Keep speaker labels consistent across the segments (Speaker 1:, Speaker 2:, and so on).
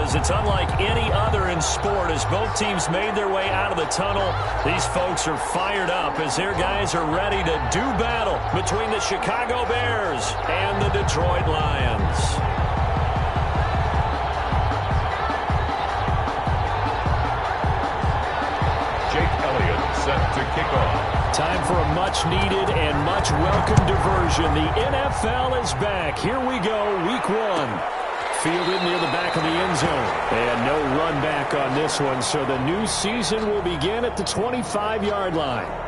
Speaker 1: because it's unlike any other in sport. As both teams made their way out of the tunnel, these folks are fired up as their guys are ready to do battle between the Chicago Bears and the Detroit Lions.
Speaker 2: Set to kick off.
Speaker 1: Time for a much-needed and much-welcome diversion. The NFL is back. Here we go, Week 1. Fielded near the back of the end zone. And no run back on this one, so the new season will begin at the 25-yard line.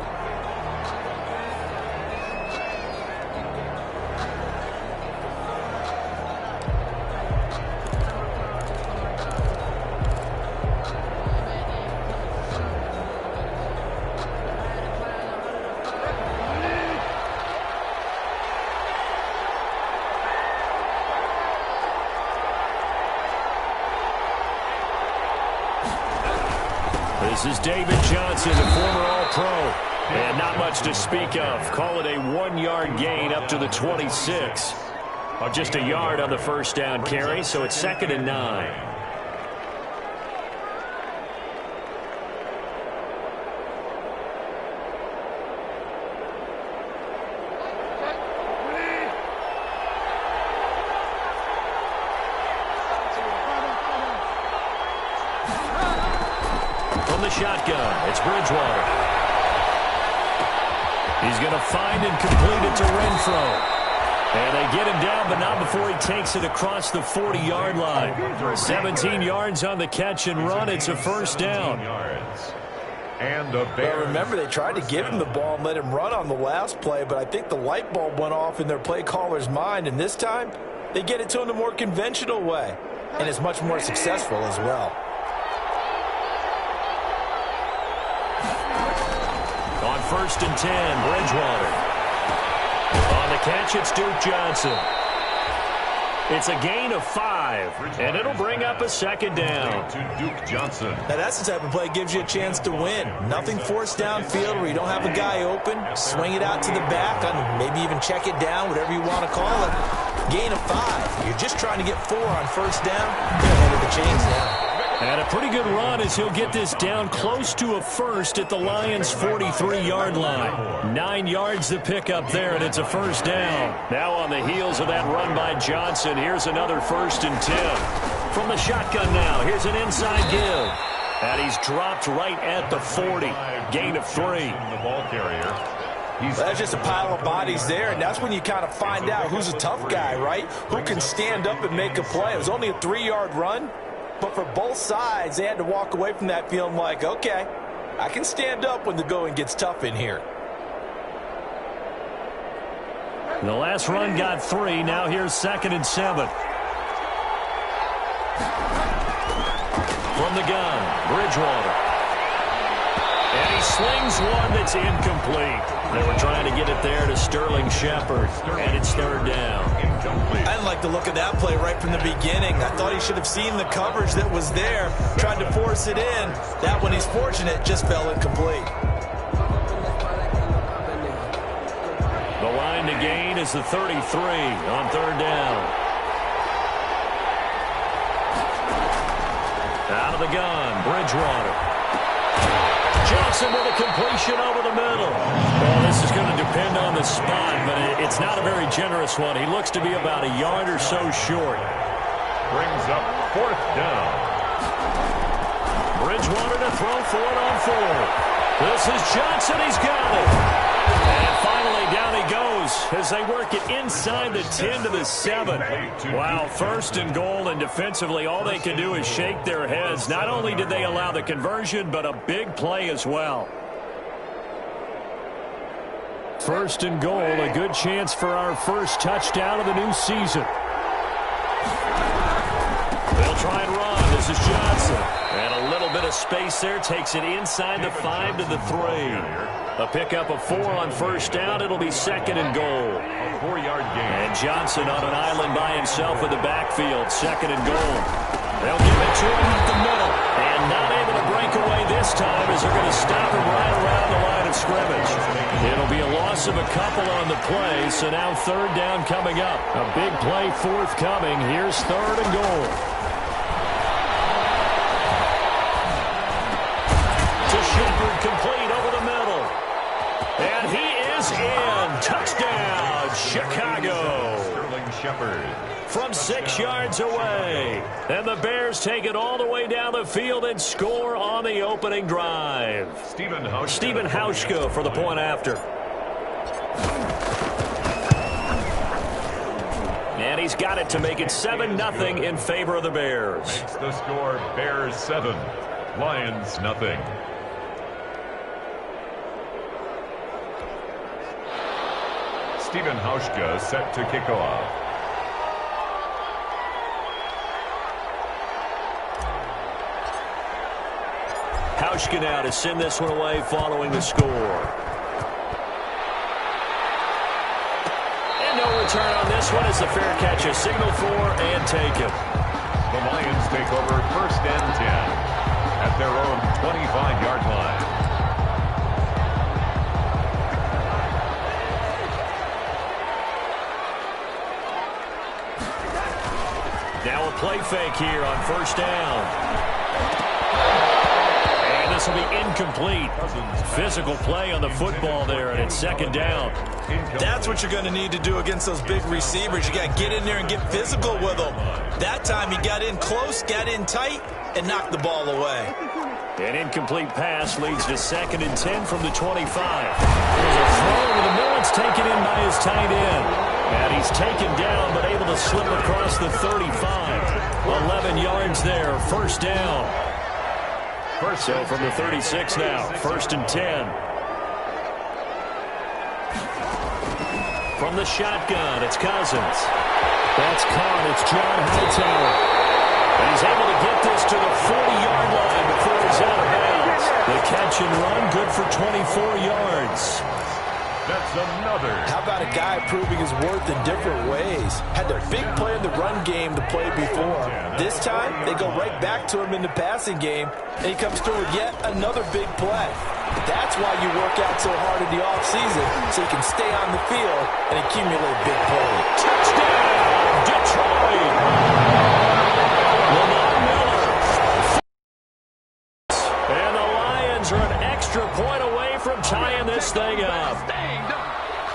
Speaker 1: This is David Johnson, the former All-Pro. And not much to speak of. Call it a 1-yard gain up to the 26. Just a yard on the first down carry, so it's 2nd and 9. Shotgun. It's Bridgewater. He's going to find and complete it to Renfro. And they get him down, but not before he takes it across the 40-yard line. 17 yards on the catch and run. It's a first down.
Speaker 3: And the Bears. Well, remember, they tried to give him the ball and let him run on the last play, but I think the light bulb went off in their play caller's mind, and this time they get it to him the more conventional way, and it's much more successful as well.
Speaker 1: On 1st and 10, Bridgewater. On the catch, it's Duke Johnson. It's a gain of 5, and it'll bring up a 2nd down.
Speaker 2: To Duke Johnson.
Speaker 3: Now, that's the type of play that gives you a chance to win. Nothing forced downfield where you don't have a guy open. Swing it out to the back, and maybe even check it down, whatever you want to call it. Gain of 5. You're just trying to get 4 on first down. They're ahead of the chains now.
Speaker 1: And a pretty good run as he'll get this down close to a first at the Lions' 43-yard line. 9 yards to pick up there, and it's a first down. Now on the heels of that run by Johnson, here's another 1st and 10. From the shotgun now, here's an inside give. And he's dropped right at the 40. Gain of 3.
Speaker 2: The ball carrier.
Speaker 3: That's just a pile of bodies there, and that's when you kind of find out who's a tough guy, right? Who can stand up and make a play. It was only a 3-yard run. But for both sides, they had to walk away from that feeling like, okay, I can stand up when the going gets tough in here.
Speaker 1: The last run got 3. Now here's 2nd and 7. From the gun, Bridgewater. And he slings one that's incomplete. They were trying to get it there to Sterling Shepard, and it's 3rd down.
Speaker 3: I didn't like the look of that play right from the beginning. I thought he should have seen the coverage that was there, tried to force it in. That one, he's fortunate, just fell incomplete.
Speaker 1: The line to gain is the 33 on 3rd down. Out of the gun, Bridgewater. Johnson with a completion over the middle. Well, this is going to depend on the spot, but it's not a very generous one. He looks to be about a yard or so short.
Speaker 2: Brings up 4th down.
Speaker 1: Bridgewater to throw for it on 4. This is Johnson. He's got it. And finally, down he goes as they work it inside the 10 to the 7. Wow, 1st and goal, and defensively, all they can do is shake their heads. Not only did they allow the conversion, but a big play as well. 1st and goal, a good chance for our first touchdown of the new season. They'll try and run. This is Johnson. And a little bit of space there. Takes it inside the 5 to the 3. A pickup of 4 on first down. It'll be 2nd and goal.
Speaker 2: A 4-yard gain.
Speaker 1: And Johnson on an island by himself in the backfield. 2nd and goal. They'll give it to him up the middle. And not able to break away this time as they're going to stop him right around the line of scrimmage. It'll be a loss of a couple on the play. So now 3rd down coming up. A big play forthcoming. Here's 3rd and goal.
Speaker 2: Shepard.
Speaker 1: From 6 yards away. And the Bears take it all the way down the field and score on the opening drive.
Speaker 2: Stephen
Speaker 1: Hauschka for the point after. And he's got it to make it 7-0 in favor of the Bears.
Speaker 2: Makes the score Bears 7, Lions 0. Stephen Hauschka set to kick off.
Speaker 1: Hauschka now to send this one away following the score. And no return on this one as the fair catch is signaled for and taken.
Speaker 2: The Lions take over 1st and 10 at their own 25-yard line.
Speaker 1: Now a play fake here on 1st down. And this will be incomplete. Physical play on the football there, and it's 2nd down.
Speaker 3: That's what you're going to need to do against those big receivers. You got to get in there and get physical with them. That time he got in close, got in tight, and knocked the ball away.
Speaker 1: An incomplete pass leads to 2nd and 10 from the 25. There's a throw over the middle. It's taken in by his tight end. And he's taken down, but able to slip across the 35. 11 yards there, 1st down. So from the 36 now, 1st and 10. From the shotgun, it's Cousins. That's caught. It's John Hightower. And he's able to get this to the 40-yard line before he's out of bounds. The catch and run, good for 24 yards.
Speaker 2: That's another.
Speaker 3: How about a guy proving his worth in different ways? Had the big play in the run game to play before. This time, they go right back to him in the passing game, and he comes through with yet another big play. That's why you work out so hard in the offseason, so you can stay on the field and accumulate big plays.
Speaker 1: Touchdown, Detroit! Lamar Miller. And the Lions are an extra point away from tying this thing up.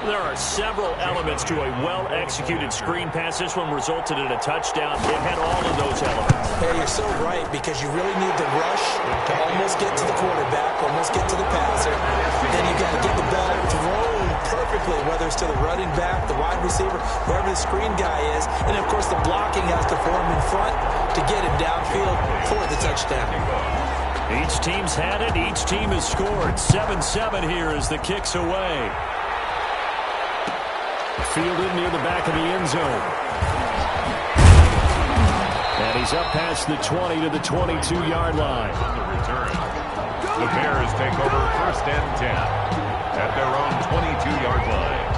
Speaker 1: There are several elements to a well-executed screen pass. This one resulted in a touchdown. It had all of those elements.
Speaker 3: Hey, you're so right, because you really need the rush to almost get to the quarterback, almost get to the passer. Then you got to get the ball thrown perfectly, whether it's to the running back, the wide receiver, whoever the screen guy is. And, of course, the blocking has to form in front to get him downfield for the touchdown.
Speaker 1: Each team's had it. Each team has scored. 7-7 here as the kick's away. Fielded near the back of the end zone. And he's up past the 20 to the 22-yard line.
Speaker 2: On the return, the Bears take over 1st and 10 at their own 22-yard line.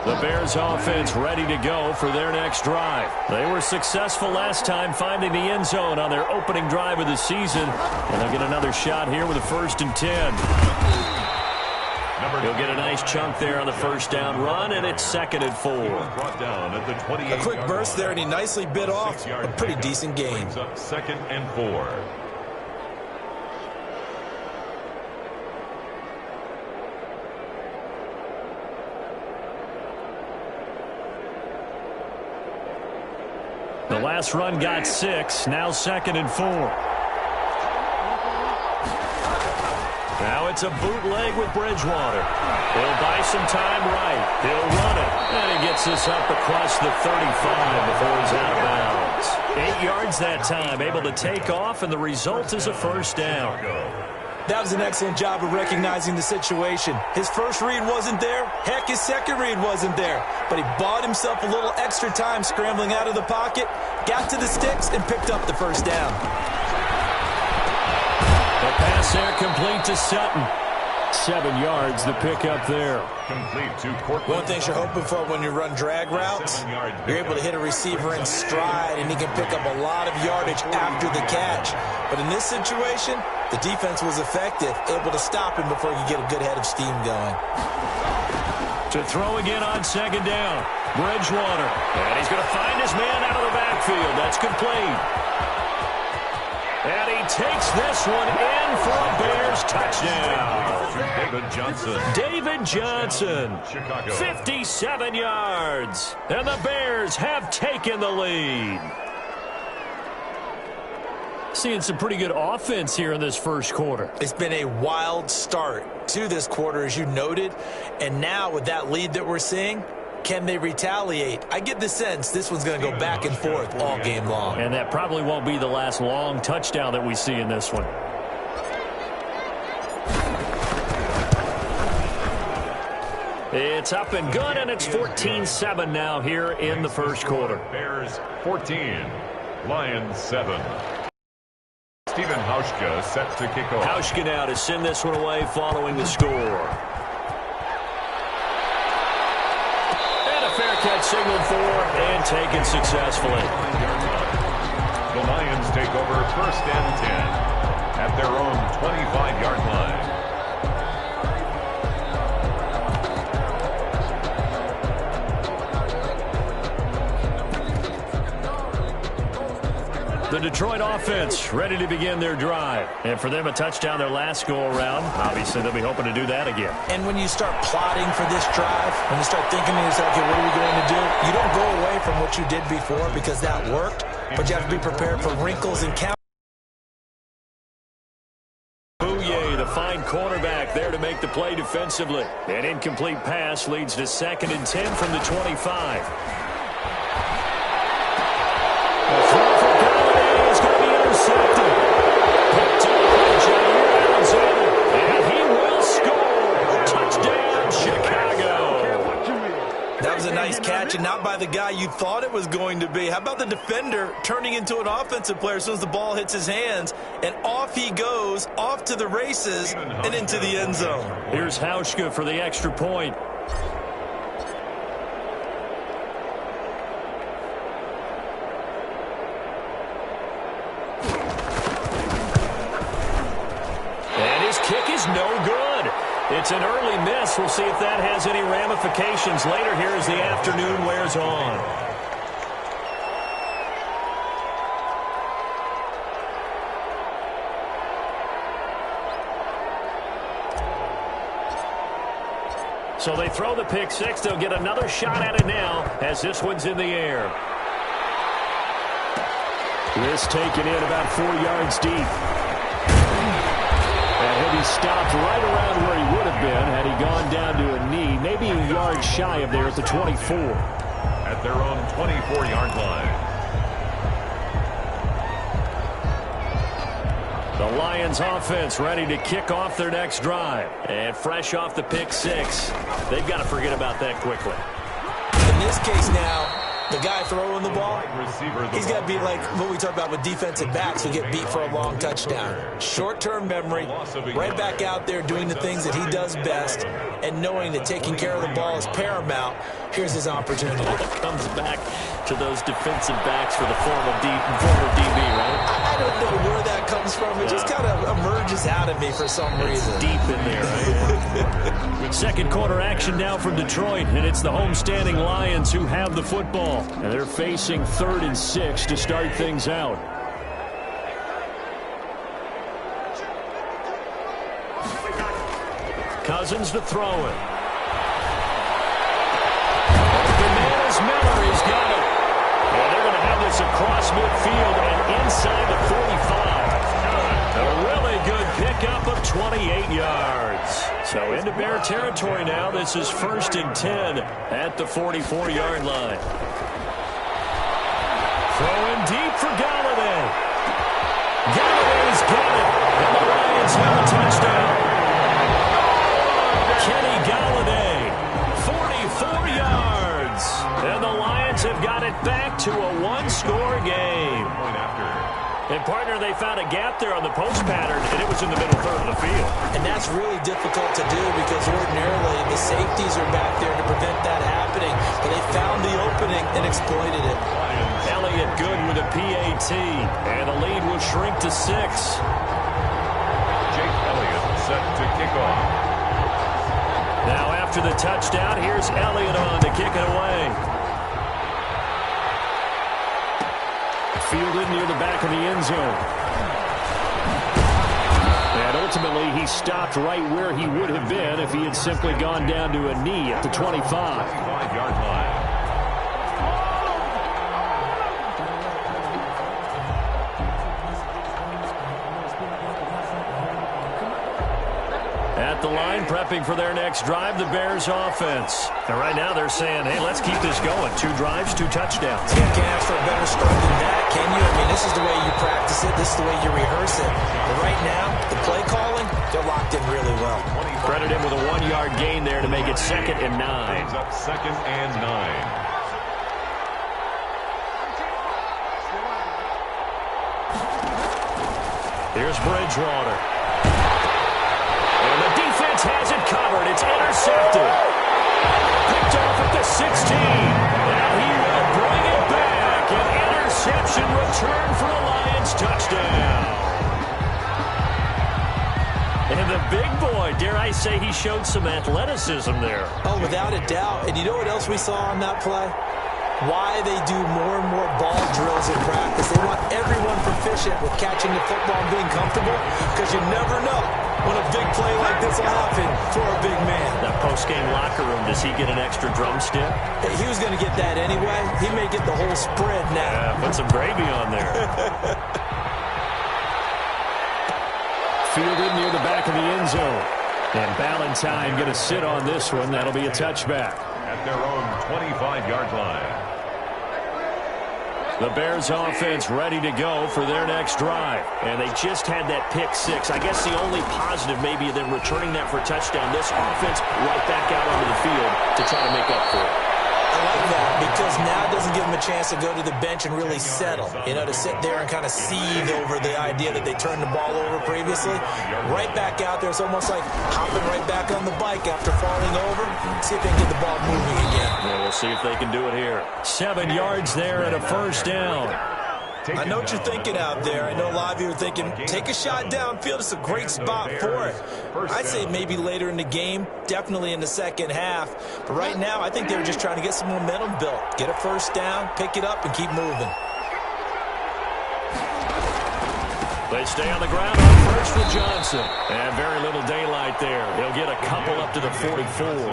Speaker 1: The Bears offense ready to go for their next drive. They were successful last time finding the end zone on their opening drive of the season. And they'll get another shot here with a 1st and 10. He'll get a nice chunk there on the 1st down run, and it's 2nd and 4.
Speaker 2: Brought down at the 28.
Speaker 3: A quick burst there, and he nicely bit off a pretty decent gain.
Speaker 2: Up 2nd and 4.
Speaker 1: The last run got 6, now 2nd and 4. Now it's a bootleg with Bridgewater. He'll buy some time right. He'll run it. And he gets this up across the 35 before he's out of bounds. 8 yards that time, able to take off, and the result is a 1st down.
Speaker 3: That was an excellent job of recognizing the situation. His first read wasn't there. Heck, his second read wasn't there. But he bought himself a little extra time scrambling out of the pocket, got to the sticks, and picked up the 1st down.
Speaker 1: The pass there complete to Sutton. 7 yards, the pickup there.
Speaker 2: Complete to Cortland.
Speaker 3: One thing you're hoping for when you run drag routes, you're able to hit a receiver in stride, and he can pick up a lot of yardage after the catch. But in this situation, the defense was effective, able to stop him before he could get a good head of steam going.
Speaker 1: To throw again on 2nd down. Bridgewater. And he's going to find his man out of the backfield. That's complete. And he takes this one in for a Bears touchdown.
Speaker 2: David Johnson.
Speaker 1: David Johnson,
Speaker 2: Chicago.
Speaker 1: 57 yards. And the Bears have taken the lead. Seeing some pretty good offense here in this first quarter.
Speaker 3: It's been a wild start to this quarter, as you noted. And now with that lead that we're seeing, can they retaliate? I get the sense this one's going to go back and forth all game long.
Speaker 1: And that probably won't be the last long touchdown that we see in this one. It's up and good, and it's 14-7 now here in the first quarter.
Speaker 2: Bears 14, Lions 7. Stephen Hauschka set to kick off.
Speaker 1: Hauschka now to send this one away following the score. Fair catch signaled for and taken successfully.
Speaker 2: The Lions take over first and 10 at their own 25-yard line.
Speaker 1: The Detroit offense ready to begin their drive. And for them, a touchdown their last go-around. Obviously, they'll be hoping to do that again.
Speaker 3: And when you start plotting for this drive, when you start thinking to yourself, okay, what are we going to do? You don't go away from what you did before because that worked, but you have to be prepared for wrinkles and count.
Speaker 1: The fine cornerback there to make the play defensively. An incomplete pass leads to 2nd and 10 from the 25. The throw for Galladay is going to be intercepted. Picked up by Jair Alexander, and he will score. Touchdown, Chicago.
Speaker 3: That was a nice catch, and not by the guy you thought it was going to be. How about the defender turning into an offensive player as soon as the ball hits his hands, and off he goes, off to the races, and into the end zone.
Speaker 1: Here's Hauschka for the extra point. And his kick is no good. It's an early miss. We'll see if that has any ramifications later here as the afternoon wears on. So they throw the pick six. They'll get another shot at it now as this one's in the air. This taken in about 4 yards deep. And he'll be stopped right around where he would have been had he gone down to a knee, maybe a yard shy of there at the 24.
Speaker 2: At their own 24-yard line.
Speaker 1: The Lions offense ready to kick off their next drive. And fresh off the pick six, they've got to forget about that quickly.
Speaker 3: In this case now, the guy throwing the ball, he's got to be like what we talk about with defensive backs who get beat for a long touchdown. Short-term memory, right back out there doing the things that he does best, and knowing that taking care of the ball is paramount. Here's his opportunity.
Speaker 1: Comes back to those defensive backs for the former DB, right?
Speaker 3: I don't know where that comes from. It just kind of emerges out of me for some reason.
Speaker 1: Deep in there, right? Second quarter action now from Detroit, and it's the homestanding Lions who have the football. And they're facing 3rd and 6 to start things out. Cousins to throw it. Bananas Miller has got it. And they're going to have this across midfield and inside the 45. A really good pickup of 28 yards. So into Bear territory now. This is 1st and 10 at the 44-yard line. Throwing deep for Galladay. Galladay's got it. And the Lions have a touchdown. Kenny Galladay, 44 yards. And the Lions have got it back to a one-score game. And, partner, they found a gap there on the post pattern, and it was in the middle third of the field.
Speaker 3: And that's really difficult to do because ordinarily the safeties are back there to prevent that happening. But they found the opening and exploited it.
Speaker 1: Elliott good with a PAT, and the lead will shrink to 6.
Speaker 2: Jake Elliott set to kick off.
Speaker 1: Now after the touchdown, here's Elliott on to kick it away. Fielded near the back of the end zone. ultimately he stopped right where he would have been if he had simply gone down to a knee at the 25.
Speaker 2: 25-yard line.
Speaker 1: At the line, prepping for their next drive, the Bears offense. And right now they're saying, hey, let's keep this going. 2 drives, 2 touchdowns.
Speaker 3: You can't ask for a better start than that, can you? I mean, this is the way you practice it. This is the way you rehearse it. But right now, the play calling, they're locked in really well.
Speaker 1: Credit him with a 1-yard gain there to make it 2nd and 9.
Speaker 2: Brings up 2nd and 9.
Speaker 1: Here's Bridgewater. And the defense has it covered. It's intercepted. Picked off at the 16. Now he will bring it back. An interception return for a Lions touchdown. And the big boy, dare I say, he showed some athleticism there.
Speaker 3: Oh, without a doubt. And you know what else we saw on that play? Why they do more and more ball drills in practice. They want everyone proficient with catching the football and being comfortable, because you never know when a big play like this will happen for a big man.
Speaker 1: That post-game locker room, does he get an extra drumstick?
Speaker 3: Hey, he was going to get that anyway. He may get the whole spread now.
Speaker 1: Yeah, put some gravy on there. Fielded near the back of the end zone. And Ballantyne going to sit on this one. That'll be a touchback.
Speaker 2: At their own 25-yard line.
Speaker 1: The Bears offense ready to go for their next drive. And they just had that pick 6. I guess the only positive maybe them returning that for a touchdown. This offense right back out onto the field to try to make up for it.
Speaker 3: I like that, because now it doesn't give them a chance to go to the bench and really settle. You know, to sit there and kind of seethe over the idea that they turned the ball over previously. Right back out there. It's almost like hopping right back on the bike after falling over. See if they can get the ball moving again.
Speaker 1: Yeah, we'll see if they can do it here. 7 yards there and a first down.
Speaker 3: I know what you're thinking out there. I know a lot of you are thinking, take a shot downfield. It's a great spot for it. I'd say maybe later in the game, definitely in the second half. But right now, I think they were just trying to get some momentum built. Get a first down, pick it up, and keep moving.
Speaker 1: They stay on the ground on first with Johnson. And very little daylight there. He'll get a couple up to the 44.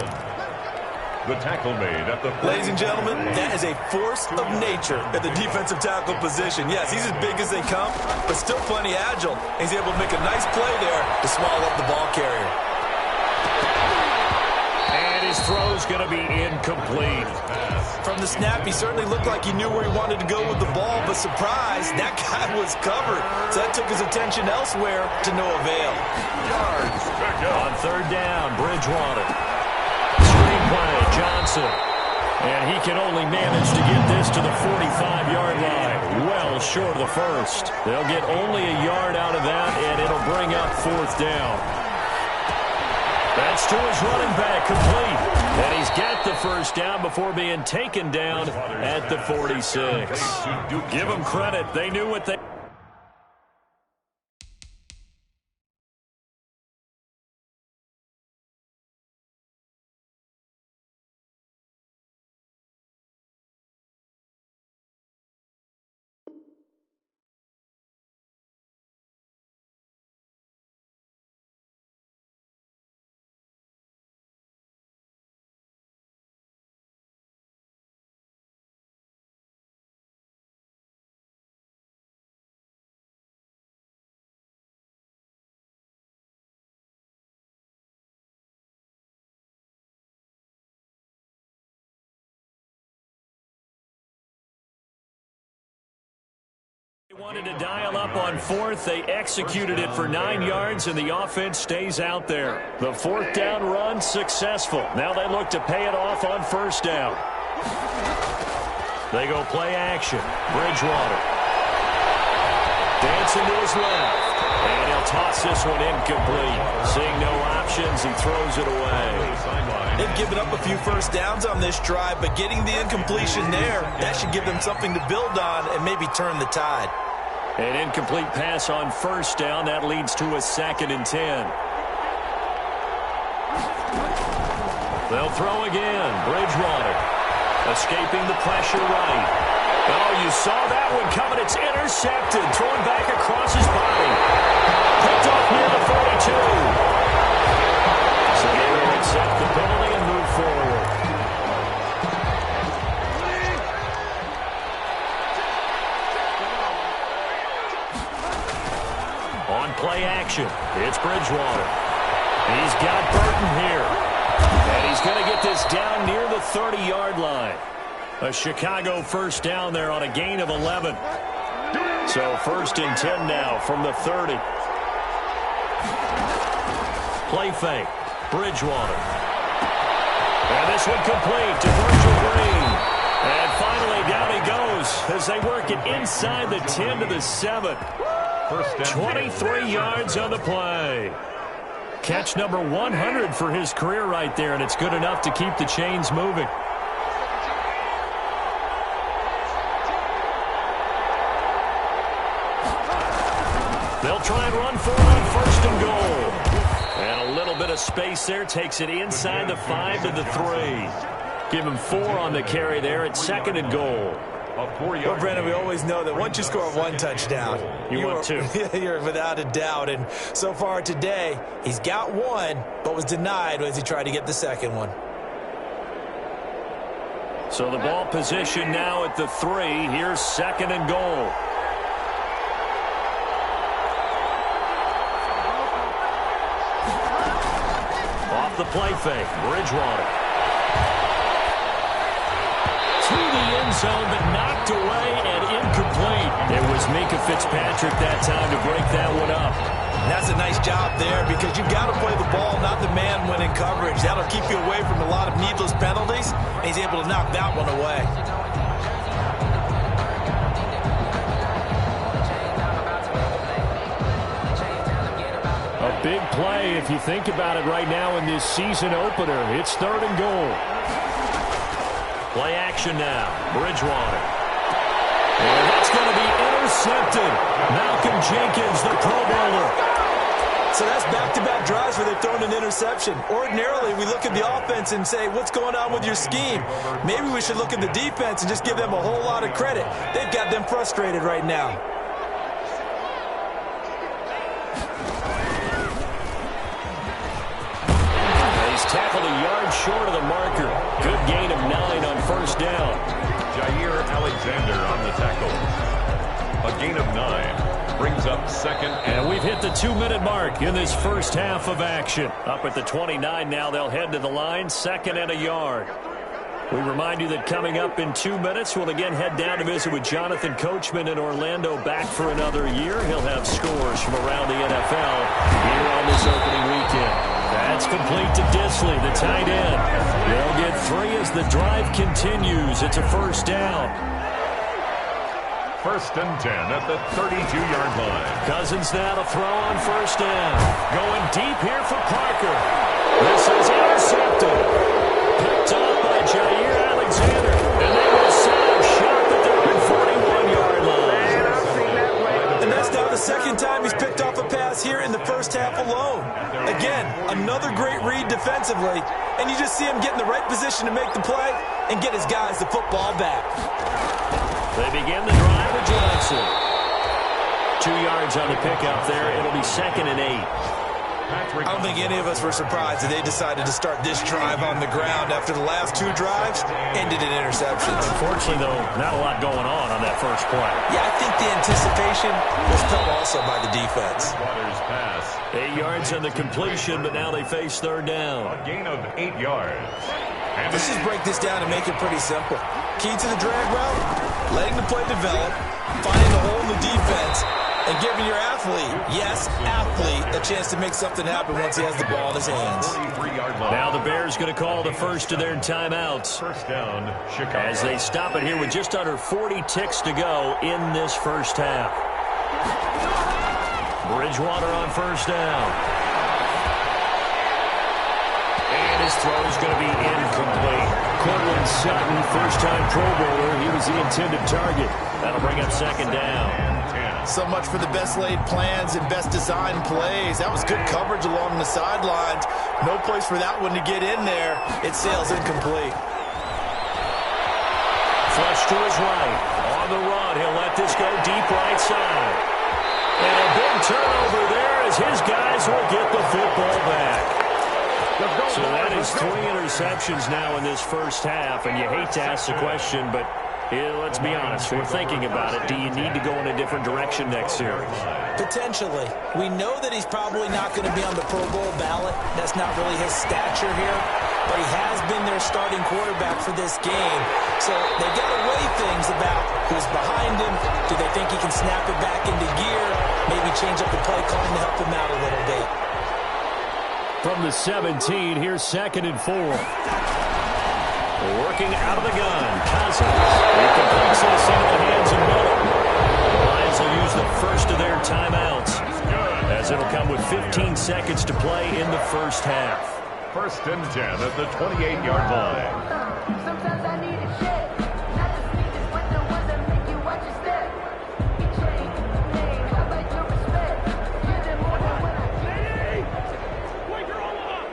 Speaker 2: The tackle made at the...
Speaker 3: Ladies and gentlemen, that is a force of nature at the defensive tackle position. Yes, he's as big as they come, but still plenty agile. He's able to make a nice play there to swallow up the ball carrier.
Speaker 1: And his throw's going to be incomplete.
Speaker 3: From the snap, he certainly looked like he knew where he wanted to go with the ball, but surprise, that guy was covered. So that took his attention elsewhere to no avail.
Speaker 2: Yards.
Speaker 1: On 3rd down, Bridgewater. Screenplay, Johnson. And he can only manage to get this to the 45-yard line. Well short of the first. They'll get only a yard out of that, and it'll bring up 4th down. That's to his running back, complete. And he's got the first down before being taken down at the 46. Give them credit. They knew what they... They wanted to dial up on 4th. They executed it for 9 yards, and the offense stays out there. The 4th down run successful. Now they look to pay it off on 1st down. They go play action. Bridgewater. Dancing to his left. And he'll toss this one incomplete. Seeing no options, he throws it away.
Speaker 3: They've given up a few first downs on this drive, but getting the incompletion there, that should give them something to build on and maybe turn the tide.
Speaker 1: An incomplete pass on 1st down. That leads to a 2nd and 10. They'll throw again. Bridgewater escaping the pressure right. Oh, you saw that one coming. It's intercepted. Thrown back across his body. Picked off near the 42. So they will accept the penalty and move forward. On play action, it's Bridgewater. He's got Burton here. And he's going to get this down near the 30-yard line. A Chicago first down there on a gain of 11. So 1st and 10 now from the 30. Play fake. Bridgewater. And this one complete to Virgil Green. And finally down he goes as they work it inside the 10 to the 7. 23 yards on the play. Catch number 100 for his career right there, and it's good enough to keep the chains moving. They'll try and run for it on 1st and goal. And a little bit of space there takes it inside the 5 to the 3. Give him 4 on the carry there at 2nd and goal.
Speaker 3: Well, Brandon, we always know that once you score 1 touchdown,
Speaker 1: you want 2.
Speaker 3: You're without a doubt. And so far today, he's got 1, but was denied as he tried to get the 2nd one.
Speaker 1: So the ball position now at the 3. Here's 2nd and goal. Off the play fake, Bridgewater. To the end zone, but knocked away and incomplete. It was Minkah Fitzpatrick that time to break that one up.
Speaker 3: That's a nice job there because you've got to play the ball, not the man when in coverage. That'll keep you away from a lot of needless penalties. And he's able to knock that one away.
Speaker 1: A big play if you think about it right now in this season opener. It's 3rd and goal. Play action now. Bridgewater. And that's going to be intercepted. Malcolm Jenkins, the Pro Bowler.
Speaker 3: So that's back-to-back drives where they've thrown an interception. Ordinarily, we look at the offense and say, what's going on with your scheme? Maybe we should look at the defense and just give them a whole lot of credit. They've got them frustrated right now.
Speaker 1: Tackled a yard short of the marker. Good gain of 9 on 1st down.
Speaker 2: Jair Alexander on the tackle. A gain of 9 brings up 2nd.
Speaker 1: And we've hit the 2-minute mark in this first half of action. Up at the 29 now, they'll head to the line, 2nd and a yard. We remind you that coming up in 2 minutes, we'll again head down to visit with Jonathan Coachman in Orlando, back for another year. He'll have scores from around the NFL here on this opening weekend. That's complete to Disley, the tight end. They'll get 3 as the drive continues. It's a 1st down.
Speaker 2: 1st and 10 at the 32-yard line.
Speaker 1: Cousins now to throw on 1st down. Going deep here for Parker. This is intercepted. Picked off by Jair Alexander. And they will set up shop at their own 41-yard line.
Speaker 3: And that's now the 2nd time he's picked off a pass here in the first half alone. Again, another great read defensively, and you just see him get in the right position to make the play and get his guys the football back.
Speaker 1: They begin the drive with Johnson. 2 yards on the pickup there. It'll be 2nd and 8.
Speaker 3: I don't think any of us were surprised that they decided to start this drive on the ground after the last 2 drives ended in interceptions.
Speaker 1: Unfortunately, though, not a lot going on that first play.
Speaker 3: Yeah, I think the anticipation was felt also by the defense.
Speaker 2: Waters pass.
Speaker 1: 8 yards on the completion, but now they face 3rd down.
Speaker 2: A gain of 8 yards. And
Speaker 3: Let's just break this down and make it pretty simple. Key to the drag route, letting the play develop, finding the hole in the defense, and giving your athlete, yes, athlete, a chance to make something happen once he has the ball in his hands.
Speaker 2: 43-yard line.
Speaker 1: Now the Bears going to call the first of their timeouts.
Speaker 2: 1st down, Chicago.
Speaker 1: As they stop it here with just under 40 ticks to go in this first half. Bridgewater on 1st down. And his throw is going to be incomplete. Cortland Sutton, first-time Pro Bowler. He was the intended target. That'll bring up 2nd down.
Speaker 3: So much for the best laid plans and best designed plays. That was good coverage along the sidelines. No place for that one to get in there. It sails incomplete.
Speaker 1: Flush to his right. On the run, he'll let this go deep right side. And a big turnover there as his guys will get the football back. So that is 3 interceptions now in this first half, and you hate to ask the question, but let's be honest, we're thinking about it. Do you need to go in a different direction next year?
Speaker 3: Potentially. We know that he's probably not going to be on the Pro Bowl ballot. That's not really his stature here, but he has been their starting quarterback for this game. So they got to weigh things about who's behind him. Do they think he can snap it back into gear? Maybe change up the play calling to help him out a little bit.
Speaker 1: From the 17, here's 2nd and 4. Working out of the gun, Cousins. He completes this into the hands of Miller. The Lions will use the first of their timeouts, as it'll come with 15 seconds to play in the first half.
Speaker 2: 1st and 10 at the 28-yard line.
Speaker 4: Sometimes I need a check, not the sneakers, but the ones that make you watch your step. You change the name, I like your respect. You're the more than when I get. Wake her all up.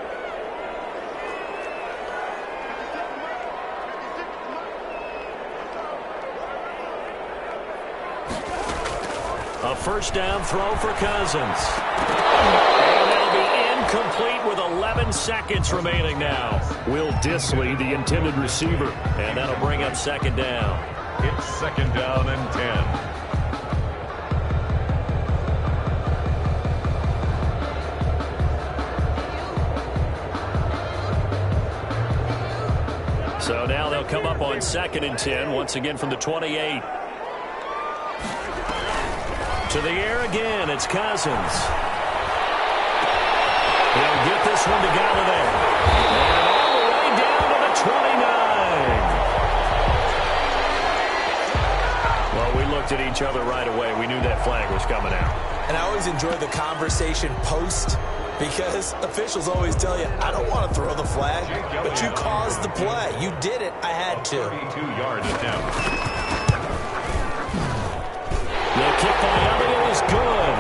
Speaker 1: A first down throw for Cousins. And that'll be incomplete with 11 seconds remaining now. Will Dissly, the intended receiver. And that'll bring up 2nd down.
Speaker 2: It's 2nd down and 10.
Speaker 1: So now they'll come up on 2nd and 10, once again from the 28. To the air again, it's Cousins. He'll get this one to Galladay. And all the way down to the 29. Well, we looked at each other right away. We knew that flag was coming out.
Speaker 3: And I always enjoy the conversation post, because officials always tell you, I don't want to throw the flag, but you caused the play. You did it. I had to.
Speaker 2: 32-yard attempt.
Speaker 1: The kick by Elliott is good.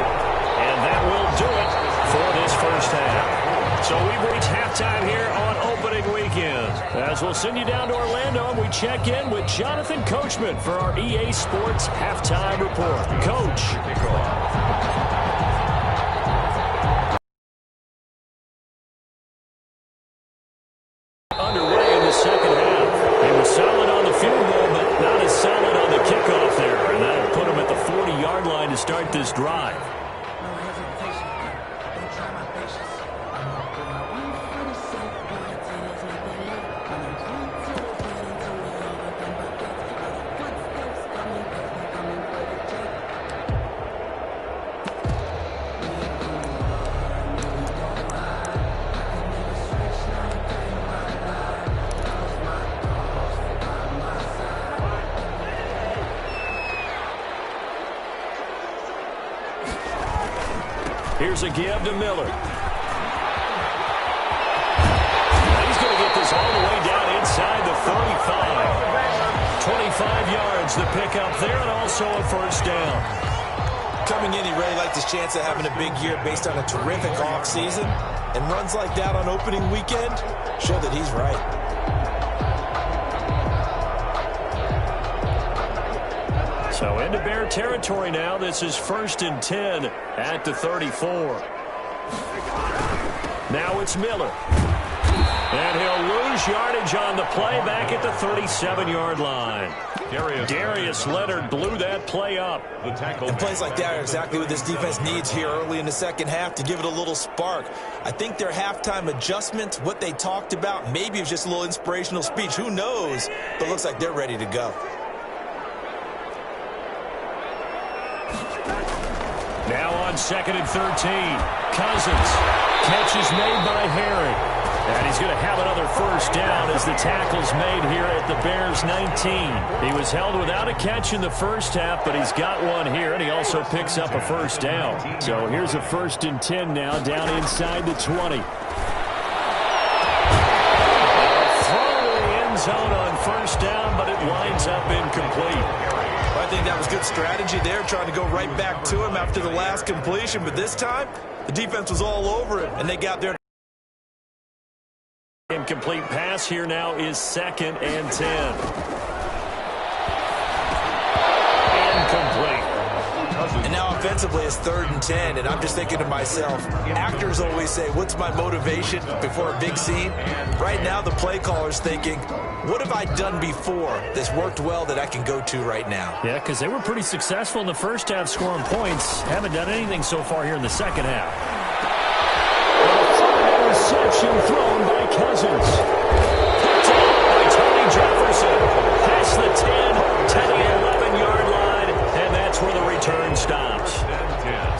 Speaker 1: And that will do it for this first half. So we've reached halftime here on opening weekend. As we'll send you down to Orlando, and we check in with Jonathan Coachman for our EA Sports Halftime Report. Coach. Underway in the second half. He was solid on the field goal, but not as solid on the kickoff there. And that'll put him at the 40-yard line to start this drive. Here's a give to Miller. He's going to get this all the way down inside the 35. 25 yards, the pickup there, and also a first down.
Speaker 3: Coming in, he really liked his chance of having a big year based on a terrific offseason. And runs like that on opening weekend show that he's right.
Speaker 1: So into Bear territory now. This is 1st and 10 at the 34. Now it's Miller. And he'll lose yardage on the play back at the 37-yard line. Darius Leonard blew that play up.
Speaker 3: And plays like that are exactly what this defense needs here early in the second half to give it a little spark. I think their halftime adjustment, what they talked about, maybe it was just a little inspirational speech. Who knows? But it looks like they're ready to go.
Speaker 1: Now on 2nd and 13. Cousins. Catch is made by Harry. And he's going to have another first down as the tackle's made here at the Bears' 19. He was held without a catch in the first half, but he's got one here, and he also picks up a first down. So here's a 1st and 10 now, down inside the 20. Throw to the end zone on first down, but it winds up incomplete.
Speaker 3: I think that was good strategy there, trying to go right back to him after the last completion. But this time, the defense was all over it, and they got there.
Speaker 1: Incomplete pass here now is 2nd and 10. Incomplete.
Speaker 3: And now defensively, it's 3rd and 10, and I'm just thinking to myself, actors always say, what's my motivation before a big scene? Right now, the play caller's thinking, what have I done before that's worked well that I can go to right now?
Speaker 1: Yeah, because they were pretty successful in the first half scoring points. Haven't done anything so far here in the second half. Interception thrown by Cousins. Picked up by Tony Jefferson. Past the 10 to the 11-yard line, and that's where the return stops.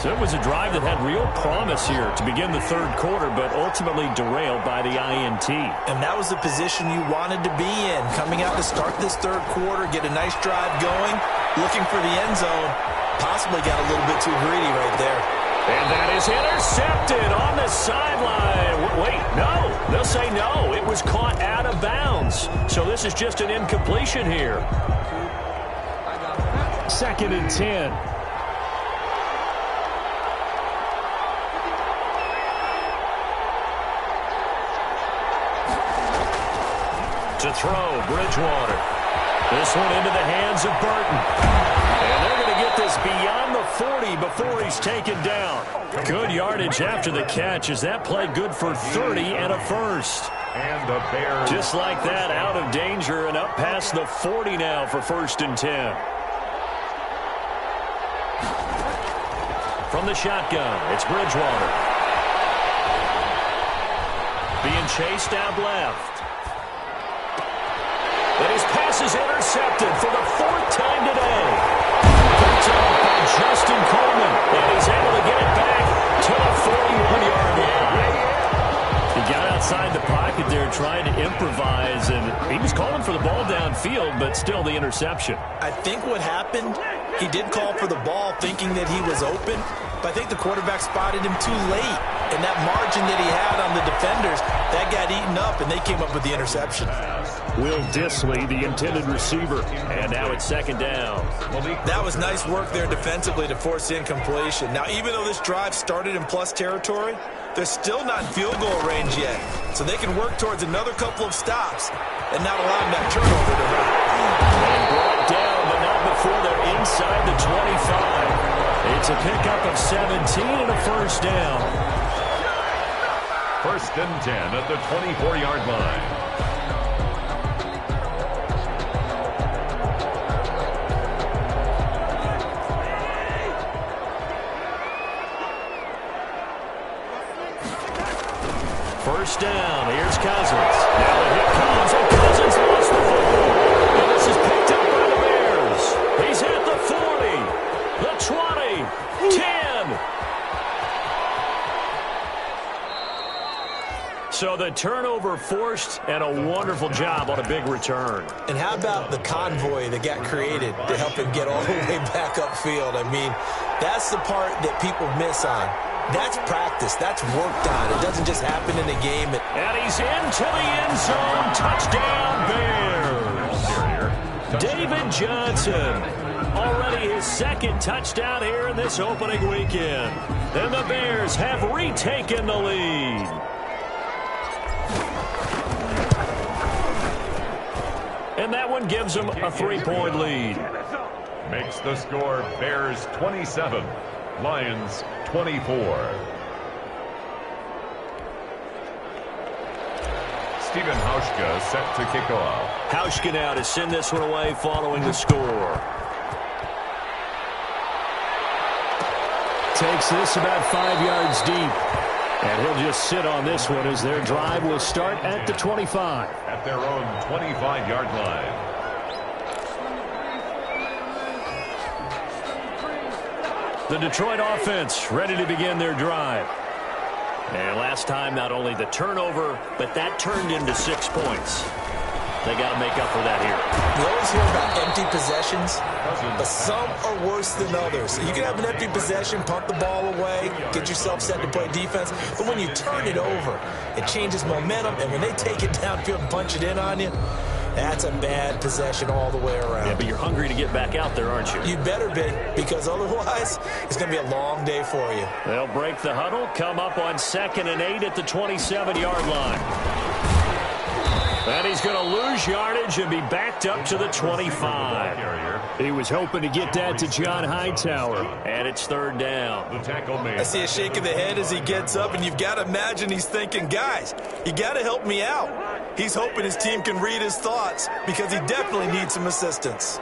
Speaker 1: So it was a drive that had real promise here to begin the third quarter, but ultimately derailed by the INT.
Speaker 3: And that was the position you wanted to be in. Coming out to start this third quarter, get a nice drive going, looking for the end zone. Possibly got a little bit too greedy right there.
Speaker 1: And that is intercepted on the sideline. Wait, no. They'll say no. It was caught out of bounds. So this is just an incompletion here. 2nd and 10. To throw, Bridgewater. This one into the hands of Burton. And they're going to get this beyond the 40 before he's taken down. Good yardage after the catch as that play good for 30 and a first.
Speaker 2: And the Bears.
Speaker 1: Just like that, out of danger and up past the 40 now for 1st and 10. From the shotgun, it's Bridgewater. Being chased out left. And his pass is intercepted for the 4th time today. Picked up by Justin Coleman. And he's able to get it back to the 41-yard line. He got outside the pocket there trying to improvise, and he was calling for the ball downfield, but still the interception.
Speaker 3: I think what happened, he did call for the ball thinking that he was open, but I think the quarterback spotted him too late. And that margin that he had on the defenders, that got eaten up, and they came up with the interception.
Speaker 1: Will Disley, the intended receiver, and now it's 2nd down.
Speaker 3: That was nice work there defensively to force the incompletion. Now, even though this drive started in plus territory, they're still not in field goal range yet. So they can work towards another couple of stops and not allowing that turnover to hurt.
Speaker 1: And brought down, but not before they're inside the 25. It's a pickup of 17 and a first down.
Speaker 2: 1st and 10 at the 24-yard line.
Speaker 1: First down. Here's Cousins. Now the hit comes, and Cousins lost the football. And this is picked up by the Bears. He's at the 40, the 20, 10. So the turnover forced, and a wonderful job on a big return.
Speaker 3: And how about the convoy that got created to help him get all the way back upfield? I mean, that's the part that people miss on. That's practice. That's worked on. It doesn't just happen in a game.
Speaker 1: And he's into the end zone. Touchdown, Bears. David Johnson. Already his 2nd touchdown here in this opening weekend. And the Bears have retaken the lead. And that one gives them a 3-point lead.
Speaker 2: Makes the score Bears 27, Lions 24. Stephen Hauschka set to kick off.
Speaker 1: Hauschka now to send this one away following the score. Takes this about 5 yards deep. And he'll just sit on this one as their drive will start at the 25.
Speaker 2: At their own 25-yard line.
Speaker 1: The Detroit offense ready to begin their drive. And last time, not only the turnover, but that turned into 6 points. They got to make up for that here.
Speaker 3: You always hear about empty possessions, but some are worse than others. You can have an empty possession, pump the ball away, get yourself set to play defense, but when you turn it over, it changes momentum, and when they take it downfield and punch it in on you, that's a bad possession all the way around.
Speaker 1: Yeah, but you're hungry to get back out there, aren't you?
Speaker 3: You better be, because otherwise, it's going to be a long day for you.
Speaker 1: They'll break the huddle, come up on 2nd and 8 at the 27-yard line. And he's going to lose yardage and be backed up to the 25. He was hoping to get that to John Hightower. And it's third down.
Speaker 2: The tackle made.
Speaker 3: I see a shake of the head as he gets up, and you've got to imagine he's thinking, guys, you got to help me out. He's hoping his team can read his thoughts because he definitely needs some assistance.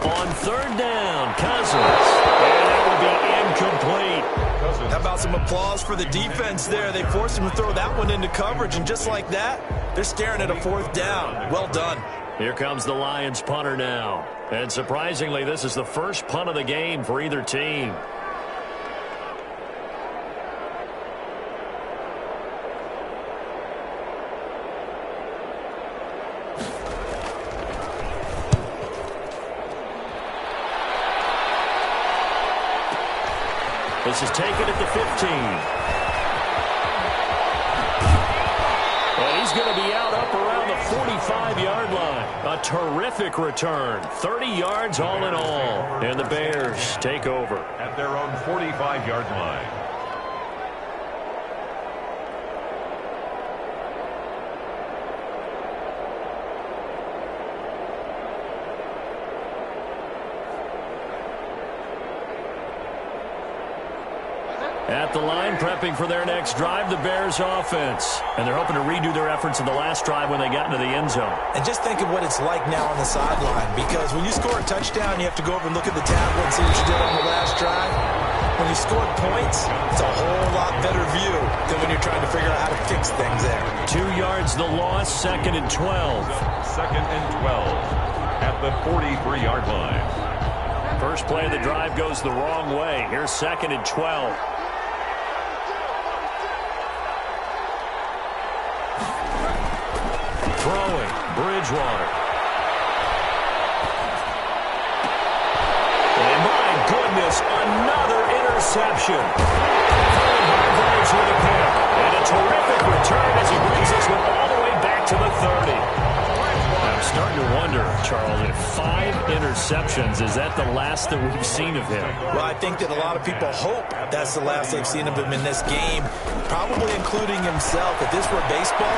Speaker 1: On third down, Cousins. And that will be incomplete.
Speaker 3: How about some applause for the defense there? They forced him to throw that one into coverage, and just like that, they're staring at a fourth down. Well done.
Speaker 1: Here comes the Lions punter now. And surprisingly, this is the first punt of the game for either team. This is taken at the 15. And he's going to be out up around the 45-yard line. A terrific return. 30 yards all in all. And the Bears take over.
Speaker 2: At their own 45-yard line.
Speaker 1: At the line, prepping for their next drive, the Bears offense. And they're hoping to redo their efforts in the last drive when they got into the end zone.
Speaker 3: And just think of what it's like now on the sideline, because when you score a touchdown, you have to go over and look at the tablet and see what you did on the last drive. When you scored points, it's a whole lot better view than when you're trying to figure out how to fix things there.
Speaker 1: 2 yards the loss, 2nd and 12.
Speaker 2: 2nd and 12 at the 43-yard line.
Speaker 1: First play of the drive goes the wrong way. Here's 2nd and 12. Throwing, Bridgewater. And my goodness, another interception. Hargraves with a pick. And a terrific return as he brings this one all the way back to the 30. I'm starting to wonder, Charles, if 5 interceptions, is that the last that we've seen of him?
Speaker 3: Well, I think that a lot of people hope that's the last they've seen of him in this game, probably including himself. If this were baseball,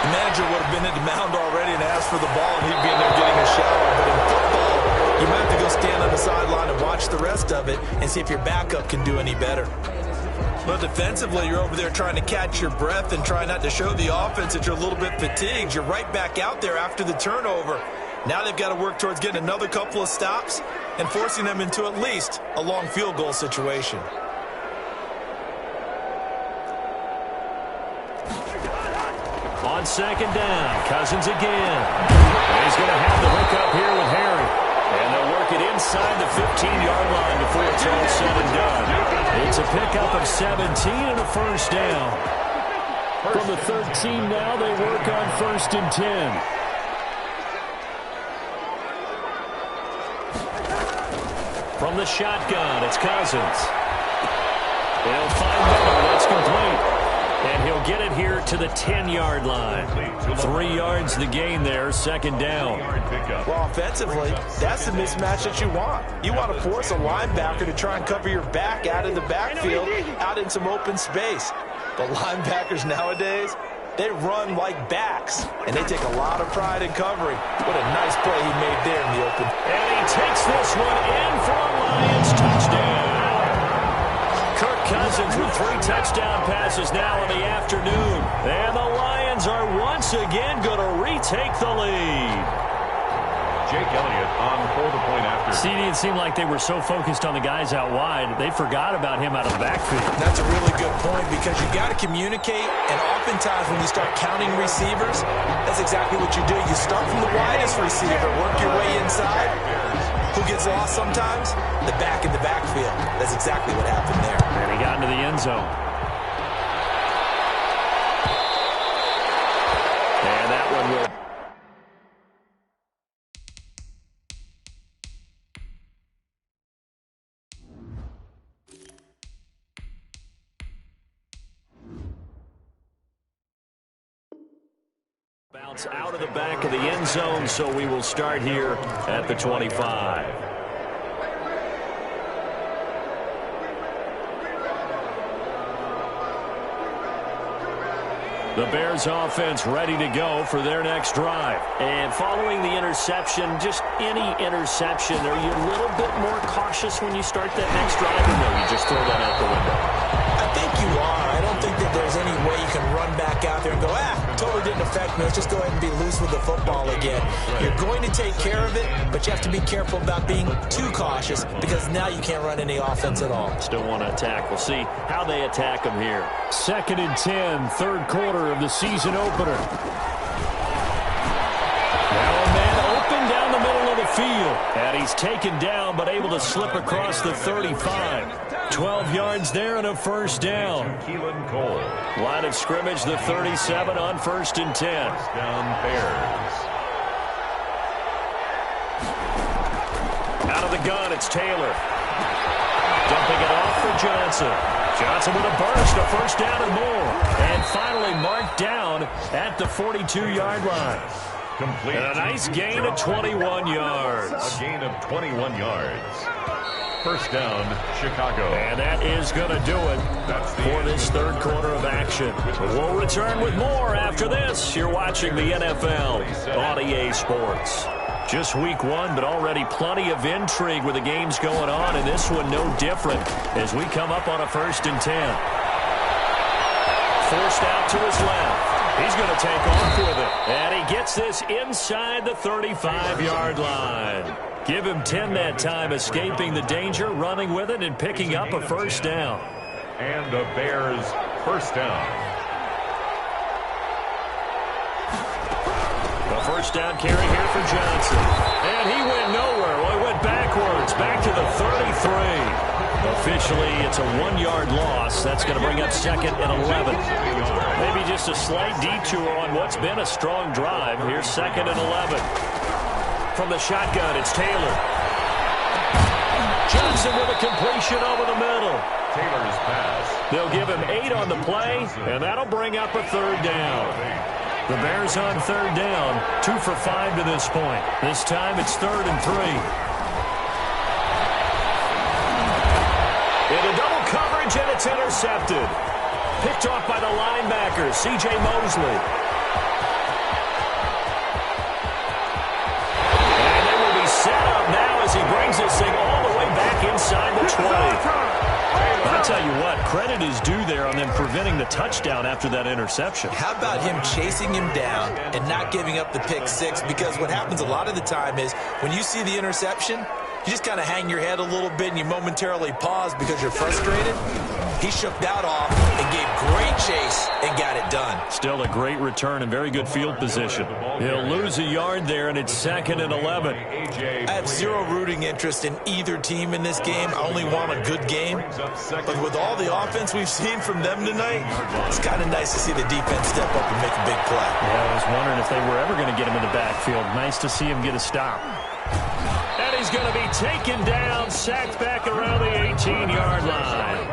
Speaker 3: the manager would have been at the mound already and asked for the ball, and he'd be in there getting a shower. But in football, you might have to go stand on the sideline and watch the rest of it and see if your backup can do any better. But defensively, you're over there trying to catch your breath and try not to show the offense that you're a little bit fatigued. You're right back out there after the turnover. Now they've got to work towards getting another couple of stops and forcing them into at least a long field goal situation.
Speaker 1: On 2nd down, Cousins again. And he's going to have the hook up here with Harry. And they'll work it inside the 15-yard line before it's all said and done. It's a pickup of 17 and a first down. From the 13 now, they work on 1st and 10. From the shotgun, it's Cousins. He'll find Miller. That's complete. And he'll get it here to the 10-yard line. 3 yards the gain there, 2nd down.
Speaker 3: Well, offensively, that's the mismatch that you want. You want to force a linebacker to try and cover your back out in the backfield, out in some open space. But linebackers nowadays, they run like backs, and they take a lot of pride in covering. What a nice play he made there in the open.
Speaker 1: And he takes this one in for a Lions touchdown. Kirk Cousins with 3 touchdown passes now in the afternoon. And the Lions are once again going to retake the lead.
Speaker 2: Jake Elliott on for the point after.
Speaker 1: CD, it seemed like they were so focused on the guys out wide, they forgot about him out of the backfield.
Speaker 3: That's a really good point because you got to communicate, and oftentimes when you start counting receivers, that's exactly what you do. You start from the widest receiver, work your way inside. Who gets lost sometimes? The back in the backfield. That's exactly what happened there.
Speaker 1: And he got into the end zone. And that one will... bounce out of the back of the end zone, so we will start here at the 25. The Bears offense ready to go for their next drive.
Speaker 5: And following the interception, just any interception, are you a little bit more cautious when you start that next drive, or no, you just throw that out the window?
Speaker 3: I think you are. I don't think that there's any way you can run back out there and go, totally didn't affect me. Let's just go ahead and be loose with the football again. You're going to take care of it, but you have to be careful about being too cautious because now you can't run any offense at all.
Speaker 5: Still want to attack. We'll see how they attack them here.
Speaker 1: 2nd and 10, third quarter of the season opener. Now a man open down the middle of the field. And he's taken down but able to slip across the 35. 12 yards there and a first down. Line of scrimmage, the 37 on 1st and 10.
Speaker 2: First down, Bears.
Speaker 1: Out of the gun, it's Taylor. Dumping it off for Johnson. Johnson with a burst, a first down and more. And finally marked down at the 42-yard line.
Speaker 2: Complete.
Speaker 1: And a nice gain of 21 yards.
Speaker 2: A gain of 21 yards. First down, Chicago.
Speaker 1: And that is going to do it for this third quarter of action. We'll return with more after this. You're watching the NFL on EA Sports. Just week 1, but already plenty of intrigue with the games going on, and this one no different as we come up on a 1st and 10. Forced out to his left. He's going to take off with it. And he gets this inside the 35-yard line. Give him 10 that time, escaping the danger, running with it, and picking up a first down.
Speaker 2: And the Bears first down.
Speaker 1: The first down carry here for Johnson. And he went nowhere. Well, he went backwards, back to the 33. Officially, it's a 1-yard loss. That's going to bring up 2nd and 11. Maybe just a slight detour on what's been a strong drive. Here's 2nd and 11. From the shotgun, it's Taylor. Johnson with a completion over the middle.
Speaker 2: Taylor's pass.
Speaker 1: They'll give him 8 on the play, and that'll bring up a third down. The Bears on third down, 2 for 5 to this point. This time it's 3rd and 3. Into double coverage, and it's intercepted. Picked off by the linebacker, C.J. Mosley. And they will be set up now as he brings this thing all the way back inside the 20. I'll tell you what, credit is due there on them preventing the touchdown after that interception.
Speaker 3: How about him chasing him down and not giving up the pick 6? Because what happens a lot of the time is when you see the interception, you just kind of hang your head a little bit and you momentarily pause because you're frustrated. He shook that off and gave great chase and got it done.
Speaker 1: Still a great return and very good field position. He'll lose a yard there, and it's 2nd and 11.
Speaker 3: I have zero rooting interest in either team in this game. I only want a good game. But with all the offense we've seen from them tonight, it's kind of nice to see the defense step up and make a big play.
Speaker 1: Yeah, I was wondering if they were ever going to get him in the backfield. Nice to see him get a stop. And he's going to be taken down, sacked back around the 18-yard line.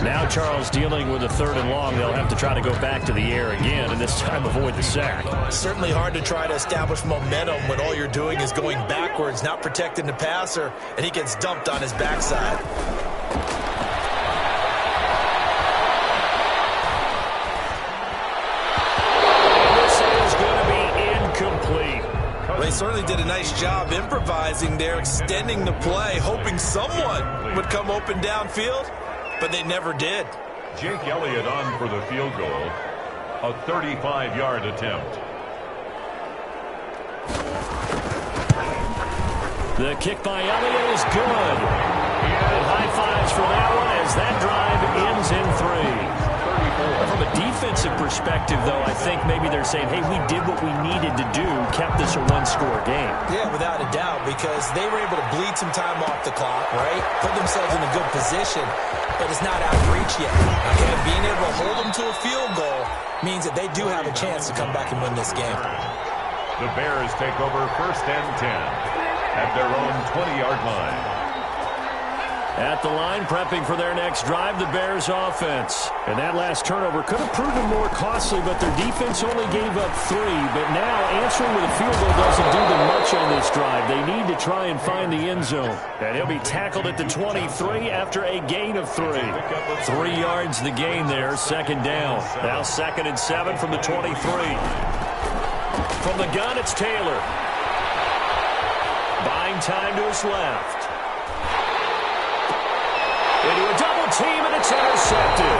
Speaker 1: Now Charles dealing with a 3rd and long. They'll have to try to go back to the air again, and this time avoid the sack.
Speaker 3: Certainly hard to try to establish momentum when all you're doing is going backwards, not protecting the passer, and he gets dumped on his backside.
Speaker 1: This is going to be incomplete.
Speaker 3: Well, they certainly did a nice job improvising there, extending the play, hoping someone would come open downfield, but they never did.
Speaker 2: Jake Elliott on for the field goal. A 35-yard attempt.
Speaker 1: The kick by Elliott is good. And high fives for that one as that drive ends in 3. From a defensive perspective, though, I think maybe they're saying, hey, we did what we needed to do, kept this a one-score game.
Speaker 3: Yeah, without a doubt, because they were able to bleed some time off the clock, right? Put themselves in a good position, but it's not out of reach yet. Okay, being able to hold them to a field goal means that they do have a chance to come back and win this game.
Speaker 2: The Bears take over 1st and 10 at their own 20-yard line.
Speaker 1: At the line, prepping for their next drive, the Bears offense. And that last turnover could have proven more costly, but their defense only gave up 3. But now, answering with a field goal doesn't do them much on this drive. They need to try and find the end zone. And he'll be tackled at the 23 after a gain of 3. 3 yards the gain there, second down. Now 2nd and 7 from the 23. From the gun, it's Taylor. Buying time to his left. Into a double team, and it's intercepted.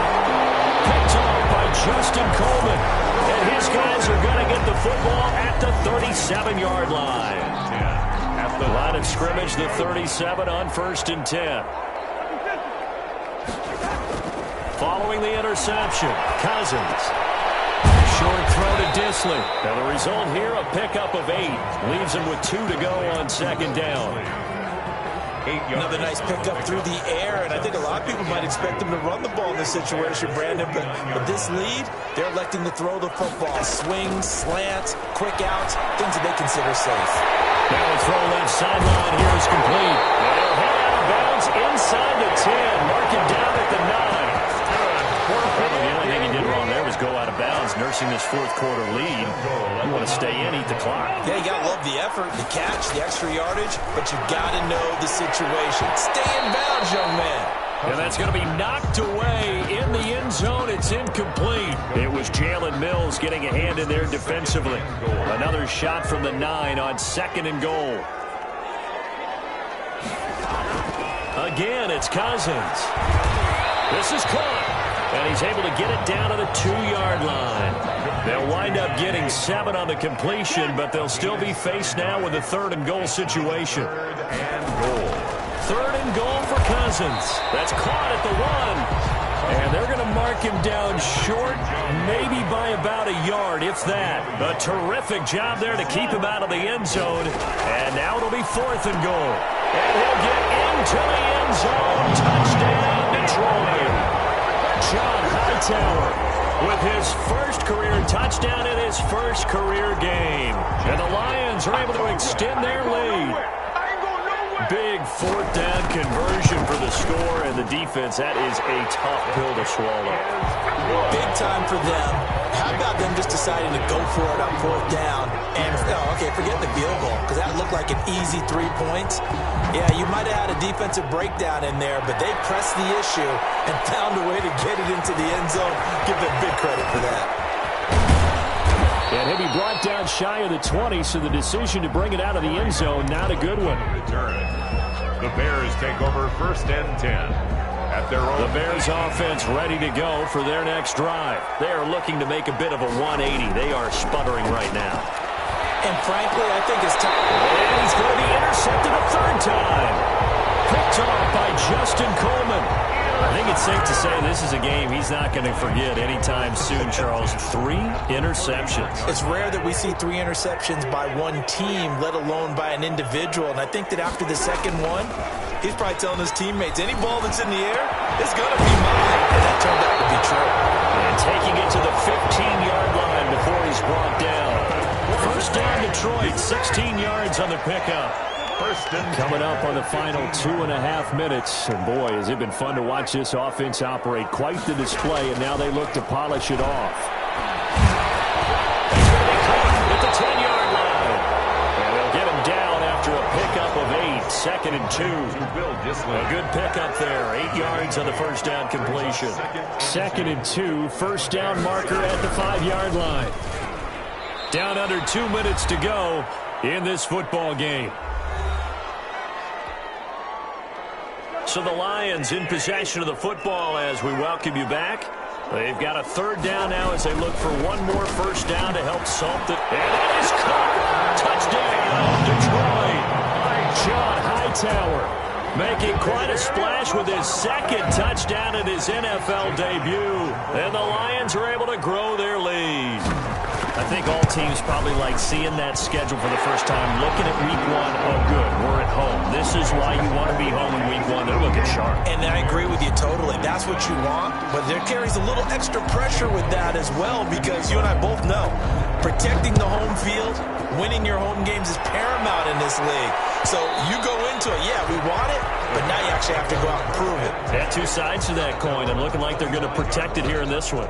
Speaker 1: Picked off by Justin Coleman. And his guys are going to get the football at the 37-yard line. At the line of scrimmage, the 37 on 1st and 10. Following the interception, Cousins. Short throw to Disley. And the result here, a pickup of 8. Leaves him with 2 to go on 2nd down.
Speaker 3: Another nice pickup through the air, and I think a lot of people might expect them to run the ball in this situation, Brandon, but with this lead, they're electing to throw the football. Swings, slants, quick outs, things that they consider safe.
Speaker 1: Now a throw left sideline here is complete. And he'll head out of bounds inside the 10. Mark it down at the 9. The only thing he did wrong there was go out of bounds, nursing this 4th quarter lead. You want to stay in, eat the clock.
Speaker 3: Yeah, you got to love the effort, the catch, the extra yardage, but you got to know the situation. Stay in bounds, young man.
Speaker 1: And that's going to be knocked away in the end zone. It's incomplete. It was Jalen Mills getting a hand in there defensively. Another shot from the 9 on 2nd and goal. Again, it's Cousins. This is caught. And he's able to get it down to the 2-yard line. They'll wind up getting 7 on the completion, but they'll still be faced now with a 3rd and goal situation. 3rd and goal for Cousins. That's caught at the 1. And they're going to mark him down short, maybe by about a yard, if that. A terrific job there to keep him out of the end zone. And now it'll be 4th and goal. And he'll get into the end zone. Touchdown, Detroit. John Hightower with his first career touchdown in his first career game. And the Lions are able to extend their lead. Big 4th down conversion for the score, and the defense, that is a tough pill to swallow.
Speaker 3: Big time for them. How about them just deciding to go for it on 4th down? And, forget the field goal, because that looked like an easy 3 points. Yeah, you might have had a defensive breakdown in there, but they pressed the issue and found a way to get it into the end zone. Give them big credit for that.
Speaker 1: And he'll be brought down shy of the 20, so the decision to bring it out of the end zone, not a good one.
Speaker 2: The Bears take over 1st and 10. At their own.
Speaker 1: The Bears offense ready to go for their next drive. They are looking to make a bit of a 180. They are sputtering right now.
Speaker 3: And frankly, I think it's time.
Speaker 1: And he's going to be intercepted a 3rd time. Picked off by Justin Coleman. I think it's safe to say this is a game he's not going to forget anytime soon, Charles. 3 interceptions.
Speaker 3: It's rare that we see 3 interceptions by one team, let alone by an individual. And I think that after the second one, he's probably telling his teammates, any ball that's in the air, it's going to be mine. And that turned out to be true.
Speaker 1: And taking it to the 15-yard line before he's brought down. 1st down, Detroit, 16 yards on the pickup. Coming up on the final 2.5 minutes. And boy, has it been fun to watch this offense operate. Quite the display, and now they look to polish it off. He's going to be caught at the 10-yard line. And they'll get him down after a pickup of 8. 2nd and 2. A good pickup there. 8 yards on the 1st down completion. 2nd and 2. 1st down marker at the 5-yard line. Down under 2 minutes to go in this football game. So the Lions in possession of the football as we welcome you back. They've got a 3rd down now as they look for one more 1st down to help salt it. And that is caught. Touchdown, Detroit. John Hightower making quite a splash with his 2nd touchdown in his NFL debut. And the Lions are able to grow their lead. I think all teams probably like seeing that schedule for the first time, looking at week one. Oh, good, we're at home. This is why you want to be home in week one. They're looking sharp.
Speaker 3: And I agree with you totally. That's what you want, but there carries a little extra pressure with that as well, because you and I both know protecting the home field, winning your home games is paramount in this league. So you go into it, yeah, we want it, but now you actually have to go out and prove it.
Speaker 1: Yeah, two sides to that coin, and looking like they're going to protect it here in this one.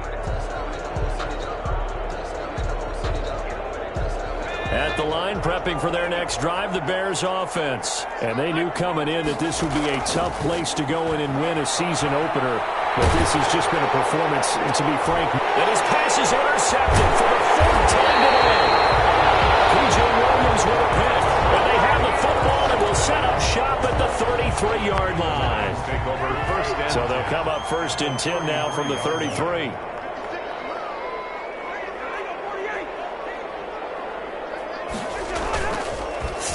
Speaker 1: At the line, prepping for their next drive, the Bears offense. And they knew coming in that this would be a tough place to go in and win a season opener. But this has just been a performance, and to be frank,
Speaker 5: and his pass is intercepted for the fourth time today. P.J. Williams with a pick. And they have the football and will set up shop at the 33-yard line.
Speaker 1: So they'll come up 1st and 10 now from the 33.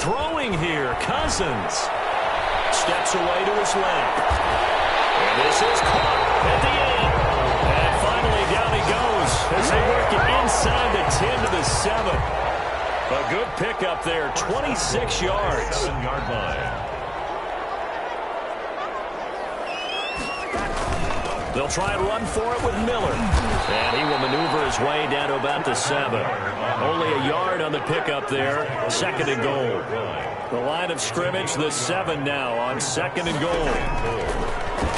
Speaker 5: Throwing here, Cousins. Steps away to his left. And this is caught at the end. And finally down he goes as they work it inside the 10 to the 7.
Speaker 1: A good pickup there, 26 yards.
Speaker 2: 7-yard line.
Speaker 1: They'll try and run for it with Miller. And he will maneuver his way down to about the 7. Only a yard on the pickup there. 2nd and goal. The line of scrimmage, the 7 now on 2nd and goal.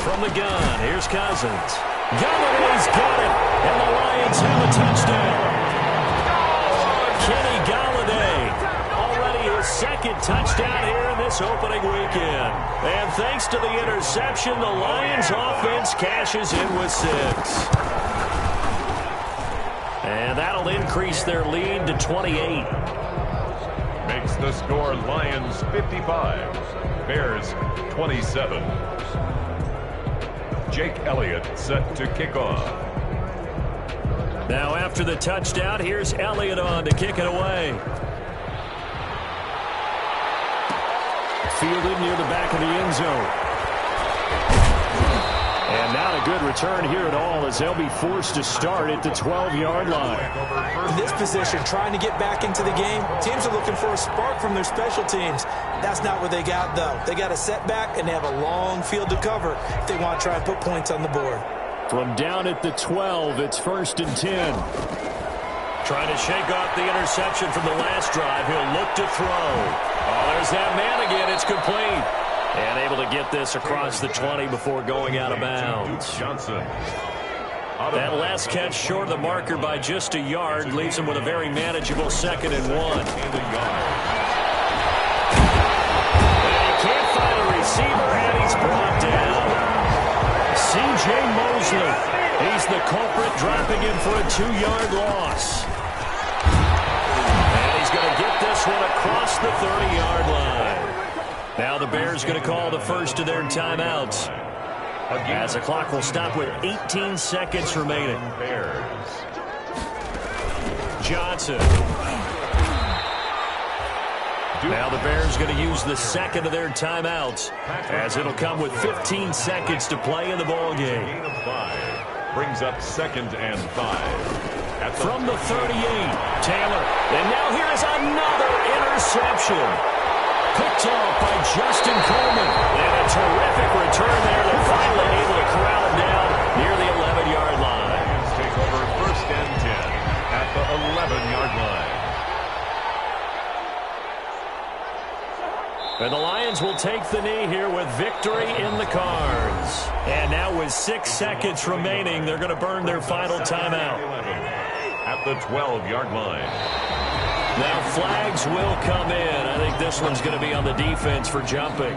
Speaker 1: From the gun, here's Cousins. Galladay's got it. And the Lions have a touchdown. Kenny Galladay, already his 2nd touchdown here in this opening weekend. And thanks to the interception, the Lions offense cashes in with 6. And that'll increase their lead to 28.
Speaker 2: Makes the score Lions 55, Bears 27. Jake Elliott set to kick off.
Speaker 1: Now after the touchdown, here's Elliott on to kick it away. Fielded near the back of the end zone. And not a good return here at all, as they'll be forced to start at the 12-yard line.
Speaker 3: In this position, trying to get back into the game, teams are looking for a spark from their special teams. That's not what they got, though. They got a setback, and they have a long field to cover if they want to try and put points on the board.
Speaker 1: From down at the 12, it's 1st and 10. Trying to shake off the interception from the last drive. He'll look to throw. Oh, there's that man again. It's complete. And able to get this across the 20 before going out of bounds.
Speaker 2: Johnson.
Speaker 1: That last catch short of the marker by just a yard leaves him with a very manageable 2nd and 1. And he can't find a receiver, and he's brought down. C.J. Mosley. He's the culprit, dropping him for a 2-yard loss. And he's going to get this one across the 30-yard line. Now the Bears going to call the first of their timeouts, as the clock will stop with 18 seconds remaining. Johnson. Now the Bears going to use the 2nd of their timeouts, as it'll come with 15 seconds to play in the ballgame.
Speaker 2: Brings up 2nd and 5.
Speaker 1: From the 38, Taylor. And now here is another interception. Picked off by Justin Coleman. And a terrific return there. They're finally able to corral him down near the 11-yard line.
Speaker 2: Lions take over 1st and 10 at the 11-yard line.
Speaker 1: And the Lions will take the knee here with victory in the cards. And now with 6 seconds remaining, they're going to burn their final timeout.
Speaker 2: At the 12-yard line.
Speaker 1: Now flags will come in. I think this one's going to be on the defense for jumping.